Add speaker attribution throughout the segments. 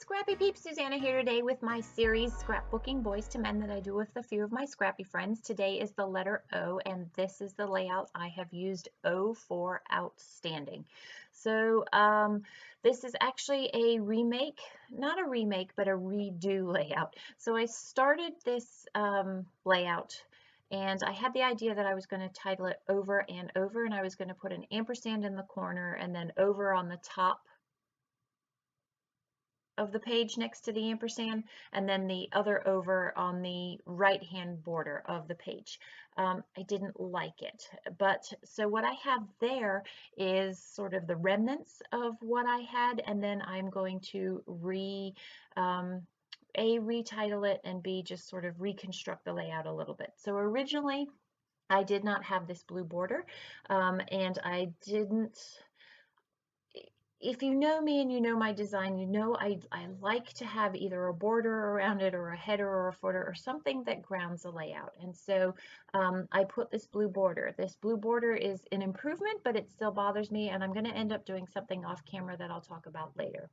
Speaker 1: Scrappy peeps, Suzanna here today with my series Scrapbooking Boys to Men that I do with a few of my scrappy friends. Today is the letter O, and this is the layout I have used. O for outstanding. So this is actually a remake, not a remake, but a redo layout. So I started this layout and I had the idea that I was going to title it Over and Over, and I was going to put an ampersand in the corner and then over on the top of the page next to the ampersand, and then the other over on the right hand border of the page. I didn't like it, but so what I have there is sort of the remnants of what I had, and then I'm going to retitle it, and B, just sort of reconstruct the layout a little bit. So originally I did not have this blue border, and I didn't. If you know me and you know my design, you know I like to have either a border around it or a header or a footer or something that grounds the layout. And so I put this blue border. This blue border is an improvement, but it still bothers me, and I'm going to end up doing something off camera that I'll talk about later.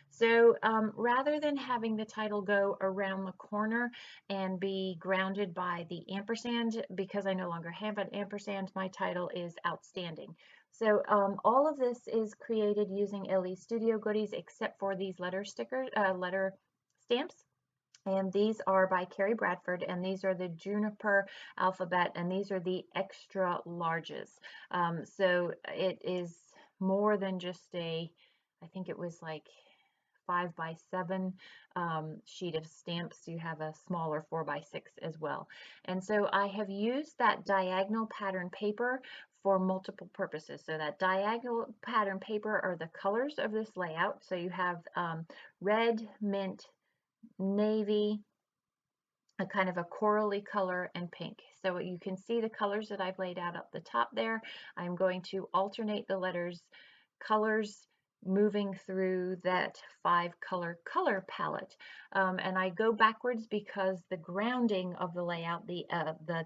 Speaker 1: So rather than having the title go around the corner and be grounded by the ampersand, because I no longer have an ampersand, my title is Outstanding. So all of this is created using Elle Studio Goodies, except for these letter stamps. And these are by Kerri Bradford, and these are the Juniper alphabet, and these are the extra larges. So it is more than just I think it was like 5x7 sheet of stamps. You have a smaller 4x6 as well. And so I have used that diagonal pattern paper for multiple purposes. So that diagonal pattern paper are the colors of this layout. So you have red, mint, navy, a kind of a corally color, and pink. So you can see the colors that I've laid out up the top there. I'm going to alternate the colors moving through that 5-color palette, and I go backwards because the grounding of the layout, the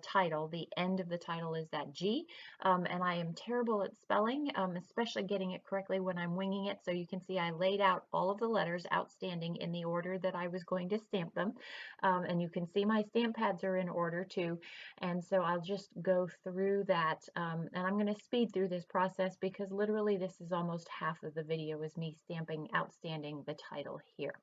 Speaker 1: title, the end of the title is that G, and I am terrible at spelling, especially getting it correctly when I'm winging it. So you can see I laid out all of the letters Outstanding in the order that I was going to stamp them, and you can see my stamp pads are in order too. And so I'll just go through that, and I'm going to speed through this process because literally this is almost half of the video is me stamping Outstanding, the title here.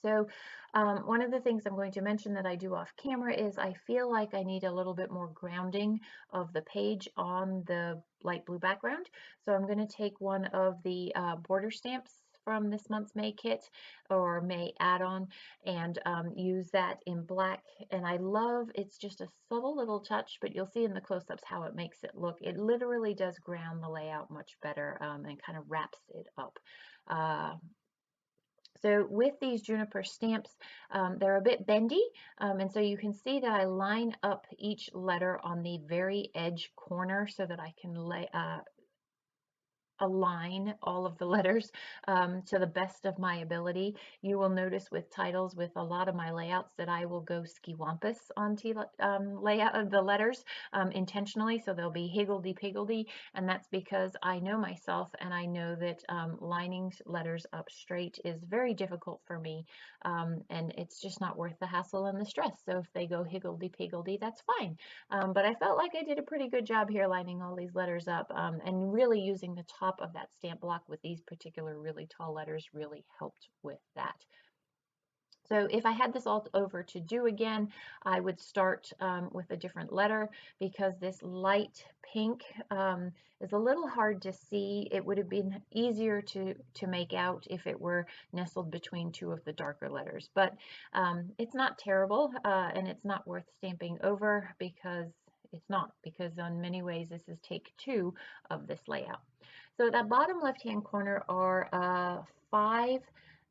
Speaker 1: So one of the things I'm going to mention that I do off camera is I feel like I need a little bit more grounding of the page on the light blue background. So I'm going to take one of the border stamps from this month's May kit or May add-on and use that in black. And I love, it's just a subtle little touch, but you'll see in the close-ups how it makes it look. It literally does ground the layout much better and kind of wraps it up. So with these Juniper stamps, they're a bit bendy, and so you can see that I line up each letter on the very edge corner so that I can align all of the letters to the best of my ability. You will notice with titles, with a lot of my layouts, that I will go skiwampus on layout of the letters intentionally, so they'll be higgledy-piggledy, and that's because I know myself, and I know that lining letters up straight is very difficult for me, and it's just not worth the hassle and the stress. So if they go higgledy-piggledy, that's fine. But I felt like I did a pretty good job here lining all these letters up, and really using the top of that stamp block with these particular really tall letters really helped with that. So if I had this all over to do again, I would start with a different letter because this light pink is a little hard to see. It would have been easier to make out if it were nestled between two of the darker letters, but it's not terrible, and it's not worth stamping over because it's not, because in many ways this is take 2 of this layout. So that bottom left-hand corner are 5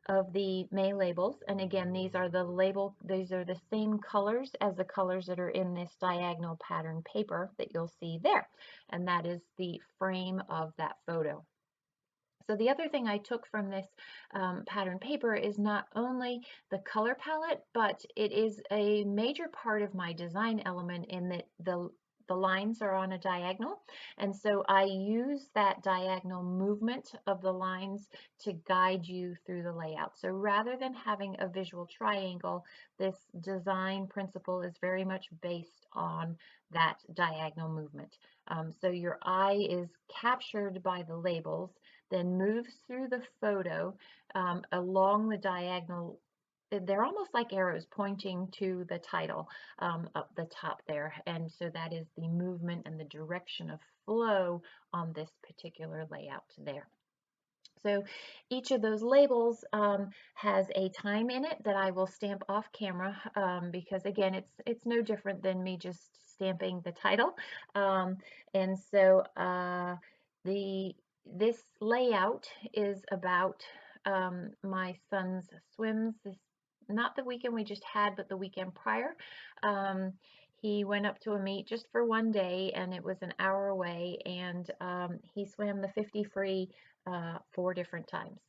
Speaker 1: of the May labels, and again, these are the same colors as the colors that are in this diagonal pattern paper that you'll see there, and that is the frame of that photo. So the other thing I took from this pattern paper is not only the color palette, but it is a major part of my design element in that the lines are on a diagonal, and so I use that diagonal movement of the lines to guide you through the layout. So rather than having a visual triangle, this design principle is very much based on that diagonal movement. So your eye is captured by the labels, then moves through the photo along the diagonal. They're almost like arrows pointing to the title up the top there. And so that is the movement and the direction of flow on this particular layout there. So each of those labels has a time in it that I will stamp off camera because again, it's no different than me just stamping the title. And so this layout is about my son's swims. This not the weekend we just had, but the weekend prior. He went up to a meet just for one day, and it was an hour away, and he swam the 50 free 4 different times.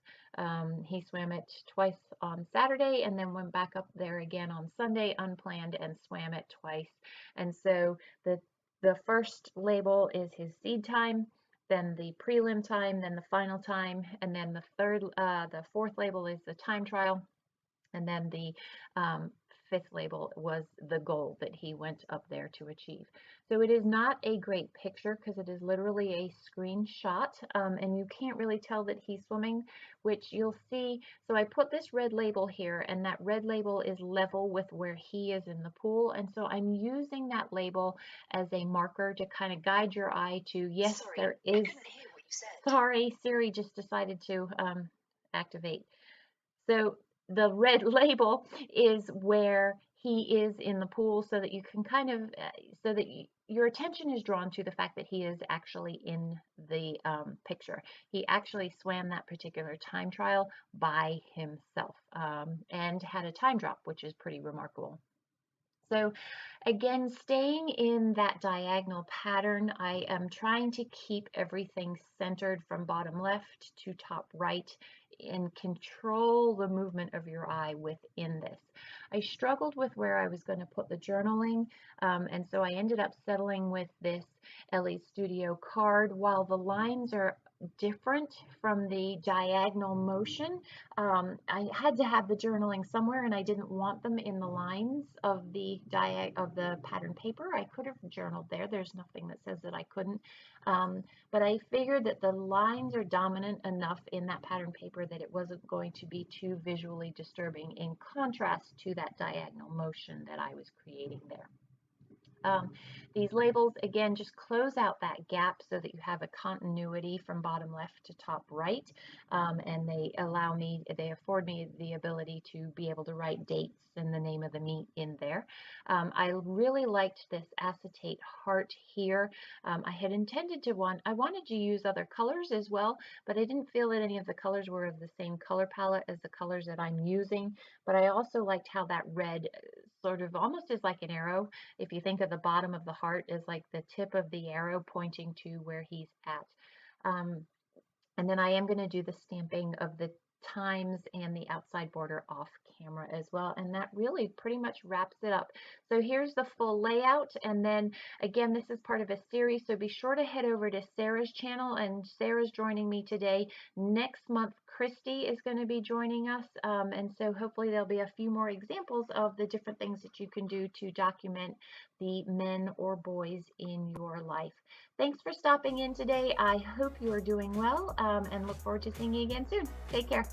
Speaker 1: He swam it twice on Saturday and then went back up there again on Sunday unplanned and swam it twice. And so the first label is his seed time, then the prelim time, then the final time, and then the fourth label is the time trial, and then the fifth label was the goal that he went up there to achieve. So it is not a great picture because it is literally a screenshot, and you can't really tell that he's swimming, which you'll see. So I put this red label here, and that red label is level with where he is in the pool, and so I'm using that label as a marker to kind of guide your eye to, yes,
Speaker 2: Sorry,
Speaker 1: there
Speaker 2: I
Speaker 1: is.
Speaker 2: couldn't hear what you said.
Speaker 1: Sorry, Siri just decided to activate. So the red label is where he is in the pool so that you can kind of, so that your attention is drawn to the fact that he is actually in the picture. He actually swam that particular time trial by himself and had a time drop, which is pretty remarkable. So again, staying in that diagonal pattern, I am trying to keep everything centered from bottom left to top right and control the movement of your eye within this. I struggled with where I was going to put the journaling, and so I ended up settling with this Elle Studio card. While the lines are different from the diagonal motion, I had to have the journaling somewhere, and I didn't want them in the lines of the pattern paper. I could have journaled there. There's nothing that says that I couldn't. But I figured that the lines are dominant enough in that pattern paper that it wasn't going to be too visually disturbing in contrast to that diagonal motion that I was creating there. These labels, again, just close out that gap so that you have a continuity from bottom left to top right, and they afford me the ability to be able to write dates and the name of the meet in there. I really liked this acetate heart here. I had intended I wanted to use other colors as well, but I didn't feel that any of the colors were of the same color palette as the colors that I'm using, but I also liked how that red sort of almost is like an arrow. If you think of the bottom of the heart as like the tip of the arrow pointing to where he's at. And then I am going to do the stamping of the times and the outside border off camera as well. And that really pretty much wraps it up. So here's the full layout. And then again, this is part of a series. So be sure to head over to Sarah's channel, and Sarah's joining me today. Next month, Christy is going to be joining us. And so hopefully there'll be a few more examples of the different things that you can do to document the men or boys in your life. Thanks for stopping in today. I hope you are doing well and look forward to seeing you again soon. Take care.